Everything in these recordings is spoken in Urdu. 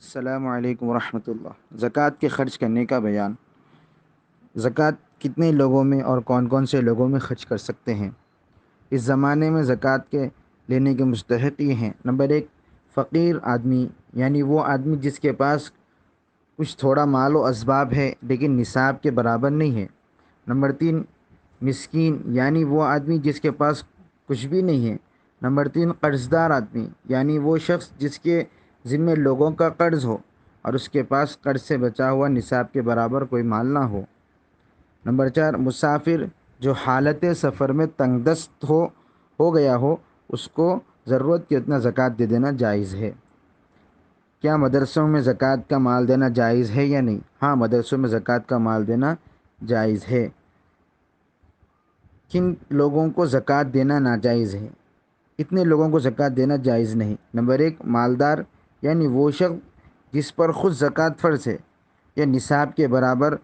السلام علیکم ورحمۃ اللہ۔ زکوٰۃ کے خرچ کرنے کا بیان۔ زکوٰۃ کتنے لوگوں میں اور کون کون سے لوگوں میں خرچ کر سکتے ہیں؟ اس زمانے میں زکوٰۃ کے لینے کے مستحق یہ ہیں۔ نمبر 1، فقیر آدمی، یعنی وہ آدمی جس کے پاس کچھ تھوڑا مال و اسباب ہے لیکن نصاب کے برابر نہیں ہے۔ نمبر 3، مسکین، یعنی وہ آدمی جس کے پاس کچھ بھی نہیں ہے۔ نمبر 3، قرض دار آدمی، یعنی وہ شخص جس کے ذمے لوگوں کا قرض ہو اور اس کے پاس قرض سے بچا ہوا نصاب کے برابر کوئی مال نہ ہو۔ نمبر 4، مسافر، جو حالت سفر میں تنگ دست ہو گیا ہو، اس کو ضرورت کے اتنا زکوٰۃ دے دینا جائز ہے۔ کیا مدرسوں میں زکوٰۃ کا مال دینا جائز ہے یا نہیں؟ ہاں، مدرسوں میں زکوٰۃ کا مال دینا جائز ہے۔ کن لوگوں کو زکوٰۃ دینا ناجائز ہے؟ اتنے لوگوں کو زکوٰۃ دینا جائز نہیں۔ نمبر 1، مالدار، یعنی وہ شخص جس پر خود زکوٰۃ فرض ہے یا نصاب کے برابر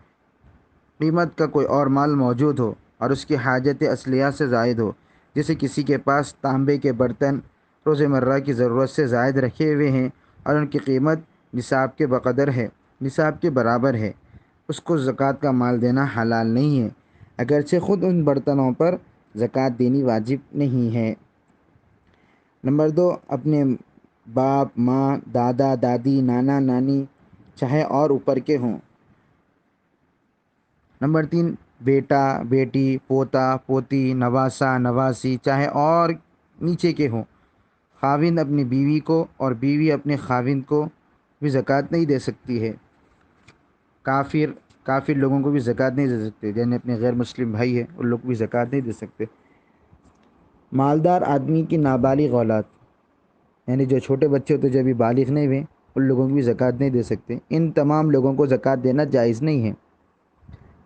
قیمت کا کوئی اور مال موجود ہو اور اس کی حاجت اصلیہ سے زائد ہو، جیسے کسی کے پاس تانبے کے برتن روز مرہ کی ضرورت سے زائد رکھے ہوئے ہیں اور ان کی قیمت نصاب کے بقدر ہے، نصاب کے برابر ہے، اس کو زکوٰۃ کا مال دینا حلال نہیں ہے، اگرچہ خود ان برتنوں پر زکوٰۃ دینی واجب نہیں ہے۔ نمبر 2، اپنے باپ، ماں، دادا، دادی، نانا، نانی، چاہے اور اوپر کے ہوں۔ نمبر 3، بیٹا، بیٹی، پوتا، پوتی، نواسا، نواسی، چاہے اور نیچے کے ہوں۔ خاوند اپنی بیوی کو اور بیوی اپنے خاوند کو بھی زکوٰۃ نہیں دے سکتی ہے۔ کافر لوگوں کو بھی زکوٰۃ نہیں دے سکتے، یعنی اپنے غیر مسلم بھائی ہیں ان لوگ کو بھی زکوٰۃ نہیں دے سکتے۔ مالدار آدمی کی نابالغ اولاد، یعنی جو چھوٹے بچے ہوتے جو ابھی بالغ نہیں ہوئے، ان لوگوں کی بھی زکوٰۃ نہیں دے سکتے۔ ان تمام لوگوں کو زکوٰۃ دینا جائز نہیں ہے۔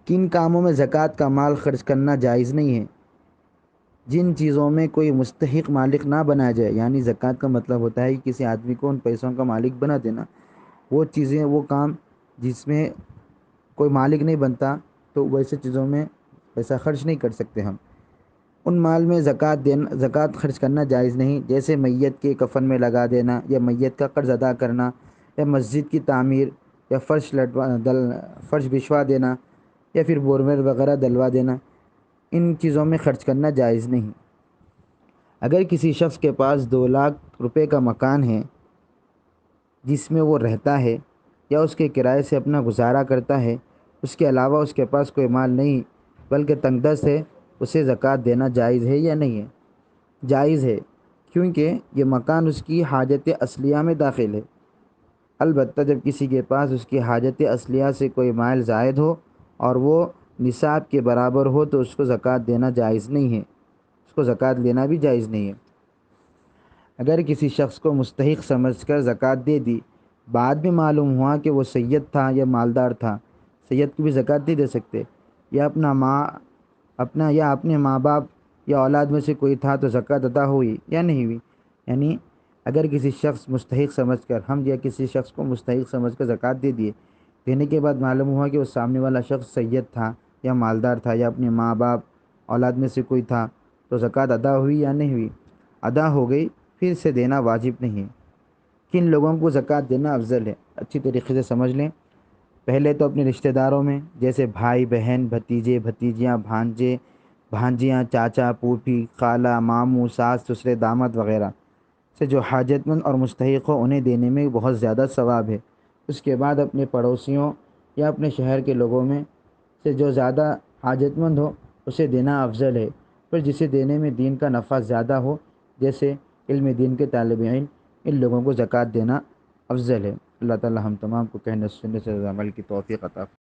کن کاموں میں زکوٰۃ کا مال خرچ کرنا جائز نہیں ہے؟ جن چیزوں میں کوئی مستحق مالک نہ بنایا جائے، یعنی زکوٰۃ کا مطلب ہوتا ہے کہ کسی آدمی کو ان پیسوں کا مالک بنا دینا۔ وہ چیزیں، وہ کام جس میں کوئی مالک نہیں بنتا، تو ویسے چیزوں میں پیسہ خرچ نہیں کر سکتے ہم۔ ان مال میں زکوٰۃ خرچ کرنا جائز نہیں، جیسے میت کے کفن میں لگا دینا، یا میت کا قرض ادا کرنا، یا مسجد کی تعمیر، یا فرش بچھوا دینا، یا پھر بورمر وغیرہ دلوا دینا۔ ان چیزوں میں خرچ کرنا جائز نہیں۔ اگر کسی شخص کے پاس 2 لاکھ روپے کا مکان ہے جس میں وہ رہتا ہے یا اس کے کرائے سے اپنا گزارا کرتا ہے، اس کے علاوہ اس کے پاس کوئی مال نہیں بلکہ تنگ دست ہے، اسے زکوٰۃ دینا جائز ہے یا نہیں ہے؟ جائز ہے، کیونکہ یہ مکان اس کی حاجت اصلیہ میں داخل ہے۔ البتہ جب کسی کے پاس اس کی حاجت اصلیہ سے کوئی مال زائد ہو اور وہ نصاب کے برابر ہو تو اس کو زکوٰۃ دینا جائز نہیں ہے، اس کو زکوٰۃ لینا بھی جائز نہیں ہے۔ اگر کسی شخص کو مستحق سمجھ کر زکوٰۃ دے دی، بعد میں معلوم ہوا کہ وہ سید تھا یا مالدار تھا، سید کو بھی زکوٰۃ نہیں دے سکتے، یا اپنے ماں باپ یا اولاد میں سے کوئی تھا تو زکوٰۃ ادا ہوئی یا نہیں ہوئی۔ یعنی اگر کسی شخص مستحق سمجھ کر کسی شخص کو مستحق سمجھ کر زکوٰۃ دے دیے، دینے کے بعد معلوم ہوا کہ وہ سامنے والا شخص سید تھا یا مالدار تھا یا اپنے ماں باپ اولاد میں سے کوئی تھا، تو زکوٰۃ ادا ہوئی یا نہیں ہوئی؟ ادا ہو گئی، پھر سے دینا واجب نہیں ہے۔ کن لوگوں کو زکوٰۃ دینا افضل ہے؟ اچھی طریقے سے سمجھ لیں۔ پہلے تو اپنے رشتہ داروں میں، جیسے بھائی، بہن، بھتیجے، بھتیجیاں، بھانجے، بھانجیاں، چاچا، پھوپھی، خالہ، ماموں، ساس، سسرے، داماد وغیرہ سے جو حاجت مند اور مستحق ہو انہیں دینے میں بہت زیادہ ثواب ہے۔ اس کے بعد اپنے پڑوسیوں یا اپنے شہر کے لوگوں میں سے جو زیادہ حاجت مند ہو اسے دینا افضل ہے، پر جسے دینے میں دین کا نفع زیادہ ہو، جیسے علم دین کے طالب علم، ان لوگوں کو زکوٰۃ دینا افضل ہے۔ اللہ تعالی ہم تمام کو کہنے سننے سے عمل کی توفیق عطا فرمائے۔